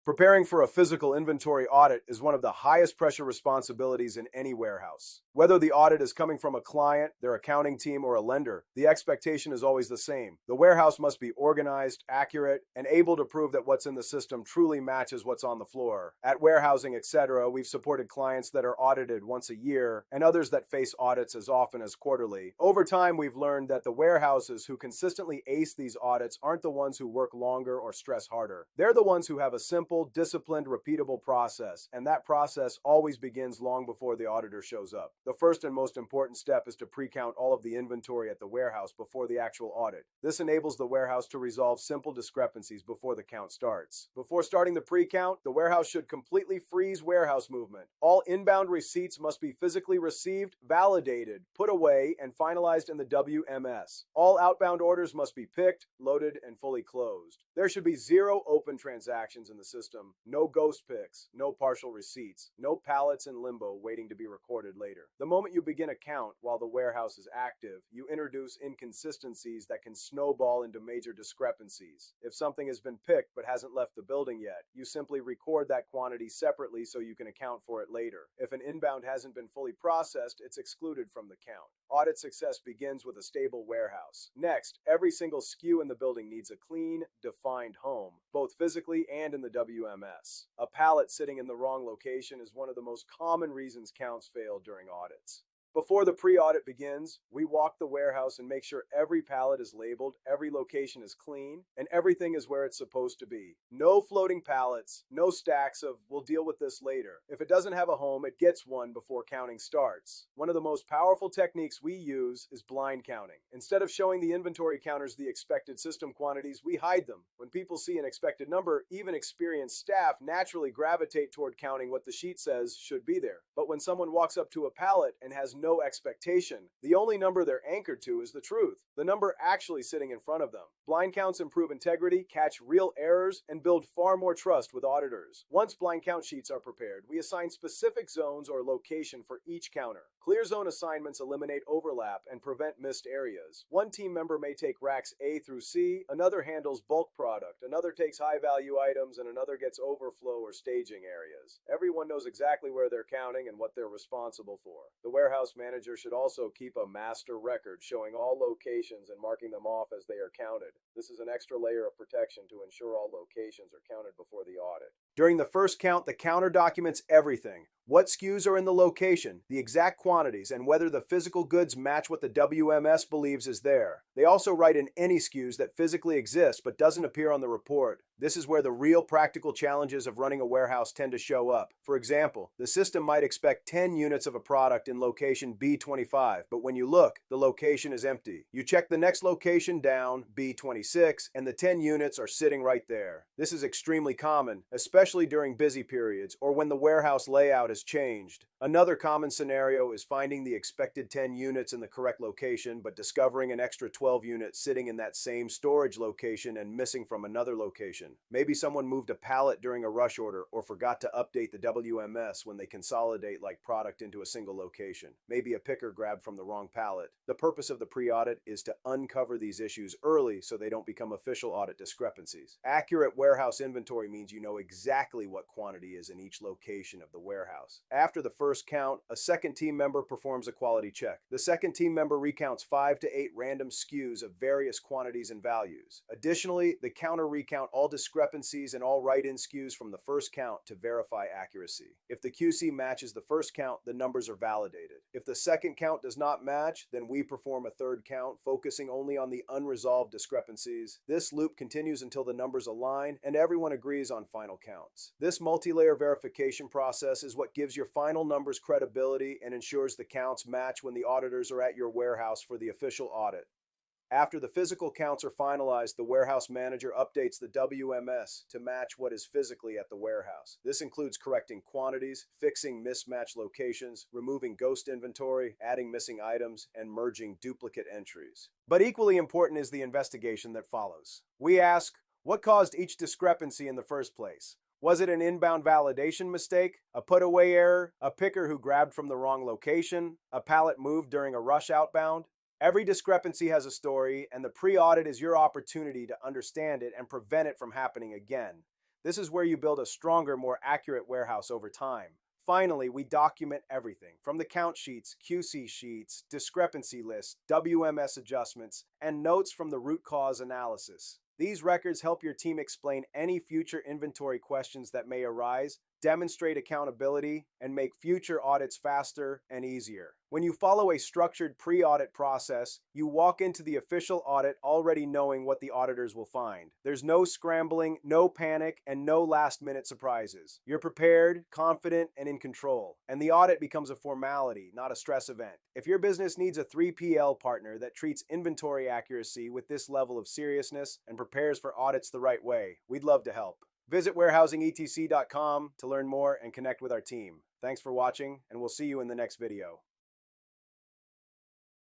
Preparing for a physical inventory audit is one of the highest pressure responsibilities in any warehouse. Whether the audit is coming from a client, their accounting team, or a lender, the expectation is always the same. The warehouse must be organized, accurate, and able to prove that what's in the system truly matches what's on the floor. At warehousing, etc., we've supported clients that are audited once a year and others that face audits as often as quarterly. Over time, we've learned that the warehouses who consistently ace these audits aren't the ones who work longer or stress harder. They're the ones who have a simple, disciplined, repeatable process, and that process always begins long before the auditor shows up. The first and most important step is to pre-count all of the inventory at the warehouse before the actual audit. This enables the warehouse to resolve simple discrepancies before the count starts. Before starting the pre-count, the warehouse should completely freeze warehouse movement. All inbound receipts must be physically received, validated, put away, and finalized in the WMS. All outbound orders must be picked, loaded, and fully closed. There should be zero open transactions in the system. No ghost picks, no partial receipts, no pallets in limbo waiting to be recorded later. The moment you begin a count while the warehouse is active, you introduce inconsistencies that can snowball into major discrepancies. If something has been picked but hasn't left the building yet, you simply record that quantity separately so you can account for it later. If an inbound hasn't been fully processed, it's excluded from the count. Audit success begins with a stable warehouse. Next, every single SKU in the building needs a clean, defined home, both physically and in the WMS. A pallet sitting in the wrong location is one of the most common reasons counts fail during audits. Before the pre-audit begins, we walk the warehouse and make sure every pallet is labeled, every location is clean, and everything is where it's supposed to be. No floating pallets, no stacks of "we'll deal with this later." If it doesn't have a home, it gets one before counting starts. One of the most powerful techniques we use is blind counting. Instead of showing the inventory counters the expected system quantities, we hide them. When people see an expected number, even experienced staff naturally gravitate toward counting what the sheet says should be there. But when someone walks up to a pallet and has no expectation, the only number they're anchored to is the truth, the number actually sitting in front of them. Blind counts improve integrity, catch real errors, and build far more trust with auditors. Once blind count sheets are prepared, we assign specific zones or location for each counter. Clear zone assignments eliminate overlap and prevent missed areas. One team member may take racks A through C, another handles bulk product, another takes high-value items, and another gets overflow or staging areas. Everyone knows exactly where they're counting and what they're responsible for. The warehouse manager should also keep a master record showing all locations and marking them off as they are counted. This is an extra layer of protection to ensure all locations are counted before the audit. During the first count, the counter documents everything. What SKUs are in the location, the exact quantities, and whether the physical goods match what the WMS believes is there. They also write in any SKUs that physically exist but doesn't appear on the report. This is where the real practical challenges of running a warehouse tend to show up. For example, the system might expect 10 units of a product in location B25, but when you look, the location is empty. You check the next location down, B26, and the 10 units are sitting right there. This is extremely common, especially during busy periods or when the warehouse layout is changed. Another common scenario is finding the expected 10 units in the correct location, but discovering an extra 12 units sitting in that same storage location and missing from another location. Maybe someone moved a pallet during a rush order or forgot to update the WMS when they consolidate like product into a single location. Maybe a picker grabbed from the wrong pallet. The purpose of the pre-audit is to uncover these issues early so they don't become official audit discrepancies. Accurate warehouse inventory means you know exactly what quantity is in each location of the warehouse. After the first count, a second team member performs a quality check. The second team member recounts 5 to 8 random SKUs of various quantities and values. Additionally, the counter recount all discrepancies and all write-in SKUs from the first count to verify accuracy. If the QC matches the first count, the numbers are validated. If the second count does not match, then we perform a third count, focusing only on the unresolved discrepancies. This loop continues until the numbers align and everyone agrees on final counts. This multi-layer verification process is what gives your final numbers credibility and ensures the counts match when the auditors are at your warehouse for the official audit. After the physical counts are finalized, the warehouse manager updates the WMS to match what is physically at the warehouse. This includes correcting quantities, fixing mismatched locations, removing ghost inventory, adding missing items, and merging duplicate entries. But equally important is the investigation that follows. We ask, what caused each discrepancy in the first place? Was it an inbound validation mistake, a put-away error, a picker who grabbed from the wrong location, a pallet moved during a rush outbound? Every discrepancy has a story, and the pre-audit is your opportunity to understand it and prevent it from happening again. This is where you build a stronger, more accurate warehouse over time. Finally, we document everything from the count sheets, QC sheets, discrepancy lists, WMS adjustments, and notes from the root cause analysis. These records help your team explain any future inventory questions that may arise, demonstrate accountability, and make future audits faster and easier. When you follow a structured pre-audit process, you walk into the official audit already knowing what the auditors will find. There's no scrambling, no panic, and no last-minute surprises. You're prepared, confident, and in control. And the audit becomes a formality, not a stress event. If your business needs a 3PL partner that treats inventory accuracy with this level of seriousness and prepares for audits the right way, we'd love to help. Visit warehousingETC.com to learn more and connect with our team. Thanks for watching, and we'll see you in the next video.